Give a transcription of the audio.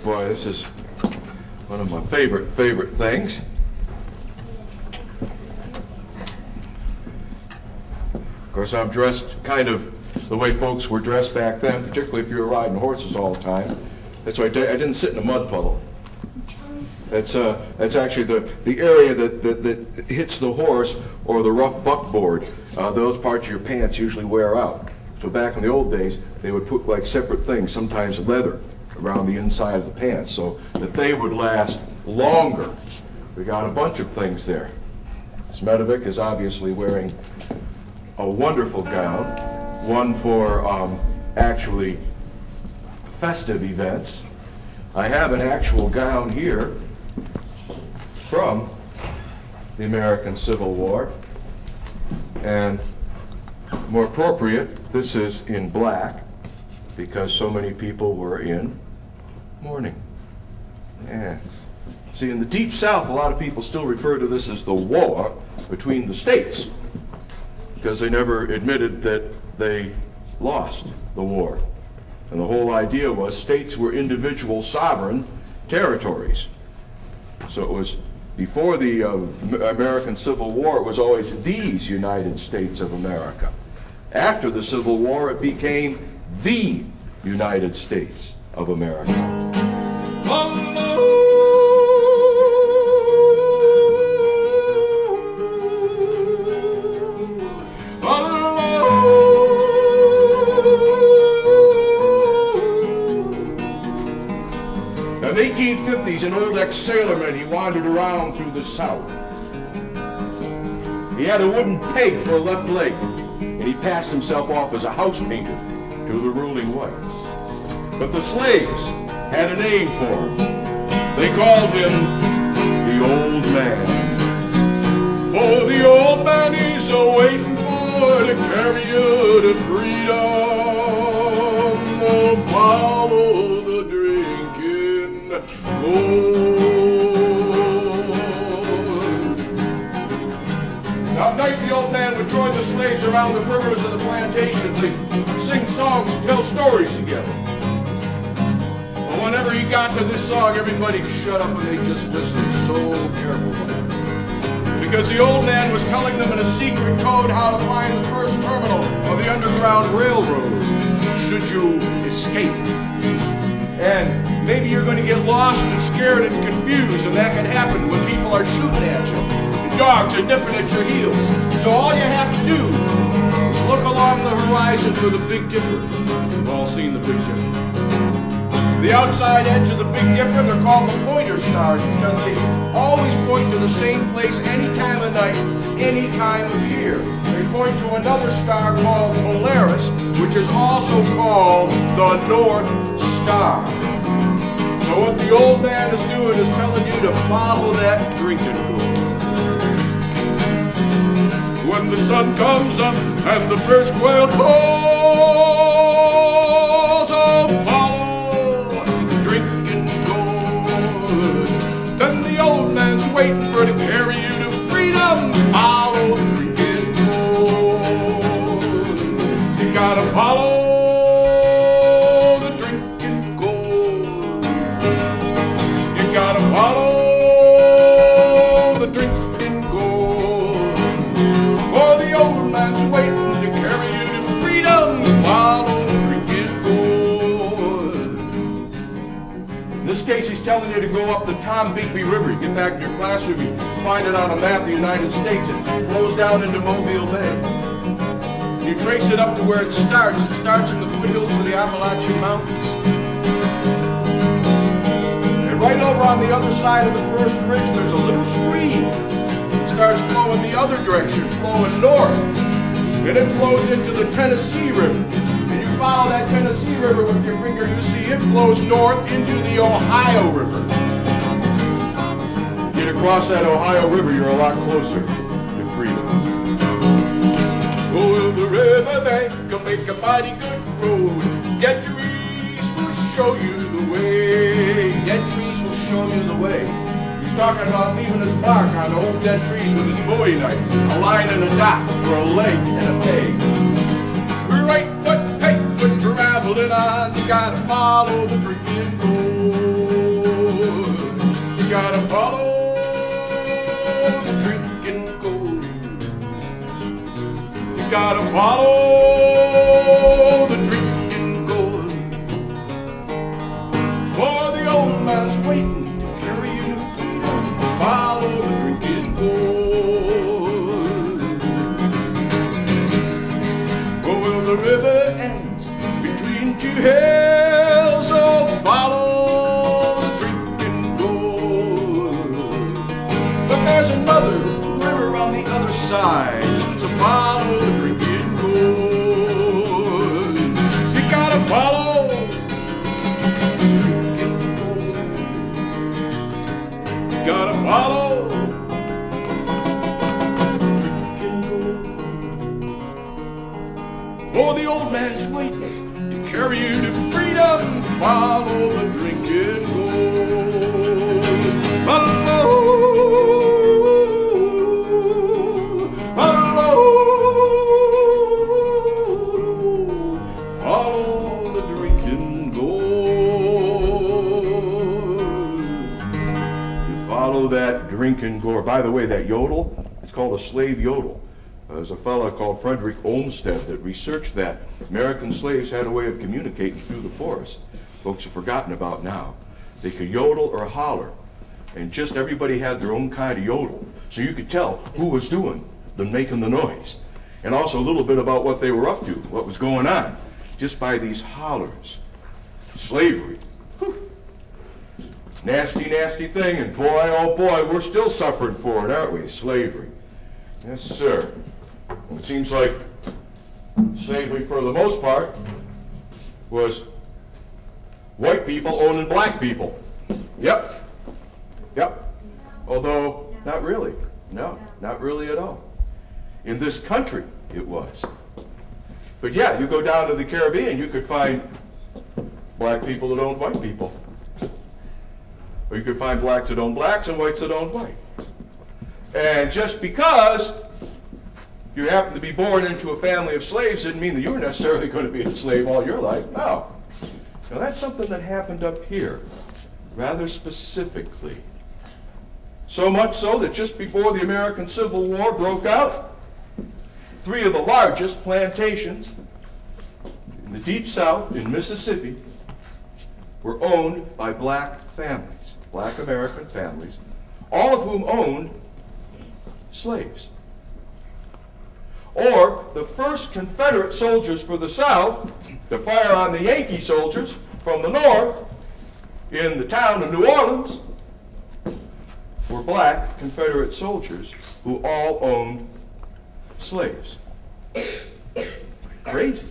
Boy, this is one of my favorite things. Of course, I'm dressed kind of the way folks were dressed back then, particularly if you were riding horses all the time. That's why I didn't sit in a mud puddle. That's actually the area that hits the horse or the rough buckboard. Those parts of your pants usually wear out. So back in the old days, they would put like separate things, sometimes leather, around the inside of the pants so that they would last longer. We got a bunch of things there. Smedovic is obviously wearing a wonderful gown, one for actually festive events. I have an actual gown here from the American Civil War, and more appropriate, this is in black because so many people were in mourning. Yes. See, in the Deep South, a lot of people still refer to this as the war between the states because they never admitted that they lost the war. And the whole idea was states were individual sovereign territories. So it was, before the American Civil War, it was always these United States of America. After the Civil War, it became the United States of America. In the 1850s, an old ex-sailorman, he wandered around through the South. He had a wooden peg for a left leg, and he passed himself off as a house painter to the ruling whites. But the slaves had a name for him. They called him the Old Man. For the old man is a-waiting for to carry you to freedom. Oh, follow the drinking gold. Now at night the old man would join the slaves around the perimeters of the plantations. They'd sing songs and tell stories together. But whenever he got to this song, everybody would shut up and they just listened so carefully. Because the old man was telling them in a secret code how to find the first terminal of the Underground Railroad, should you escape. And maybe you're going to get lost and scared and confused, and that can happen when people are shooting at you, and dogs are nipping at your heels. So all you have to do is look along the horizon for the Big Dipper. We've all seen the Big Dipper. The outside edge of the Big Dipper, they're called the pointer stars because they always point to the same place any time of night, any time of year. They point to another star called Polaris, which is also called the North Star. So what the old man is doing is telling you to follow that drinking pool. When the sun comes up and the first quail calls, oh, follow waiting for to carry you to freedom. Follow the drinking gold. You gotta follow the drinking gold. You gotta follow the drinking gold. For the old man's waiting to carry you to freedom. Follow the drinking gold. In this case, he's telling you to go up the Tombigbee River. You get back in your classroom, you find it on a map of the United States. It flows down into Mobile Bay. You trace it up to where it starts. It starts in the foothills of the Appalachian Mountains. And right over on the other side of the first ridge, there's a little stream. It starts flowing the other direction, flowing north. And it flows into the Tennessee River. Follow that Tennessee River with your finger, you see it flows north into the Ohio River. Get across that Ohio River, you're a lot closer to freedom. Oh, the riverbank will make a mighty good road. Dead trees will show you the way. Dead trees will show you the way. He's talking about leaving his mark on the old dead trees with his Bowie knife, a line and a dot for a leg and a peg. Right foot, hey, foot traveling on, you gotta follow the freaking road. gotta follow the drinking gold. You gotta follow the drinking gold. For the old man's waiting to carry you to freedom. Follow the drinking gold. Oh, well, the river ends between two hills, so follow the drinking gold. But there's another river on the other side, so follow the drinking gold. You gotta follow the drinking gold. You gotta follow the drinking gold. Oh, the old man's waiting to carry you to freedom. Follow the drinking gold. Follow, follow, follow the drinking gold. You follow that drinking gold. By the way, that yodel, it's called a slave yodel. There's a fellow called Frederick Olmsted that researched that. American slaves had a way of communicating through the forest. Folks have forgotten about now. They could yodel or holler, and just everybody had their own kind of yodel. So you could tell who was doing the making the noise, and also a little bit about what they were up to, what was going on, just by these hollers. Slavery. Whew. Nasty, nasty thing, and boy, oh boy, we're still suffering for it, aren't we? Slavery. Yes, sir. It seems like slavery, for the most part, was white people owning black people. Yep. Yep. Although, not really. No, not really at all. In this country, it was. But yeah, you go down to the Caribbean, you could find black people that owned white people. Or you could find blacks that owned blacks and whites that owned white. And just because you happen to be born into a family of slaves didn't mean that you were necessarily going to be a slave all your life. No. Now that's something that happened up here, rather specifically. So much so that just before the American Civil War broke out, 3 of the largest plantations in the Deep South in Mississippi were owned by black families, black American families, all of whom owned slaves. Or the first Confederate soldiers for the South to fire on the Yankee soldiers from the North in the town of New Orleans were black Confederate soldiers who all owned slaves. Crazy.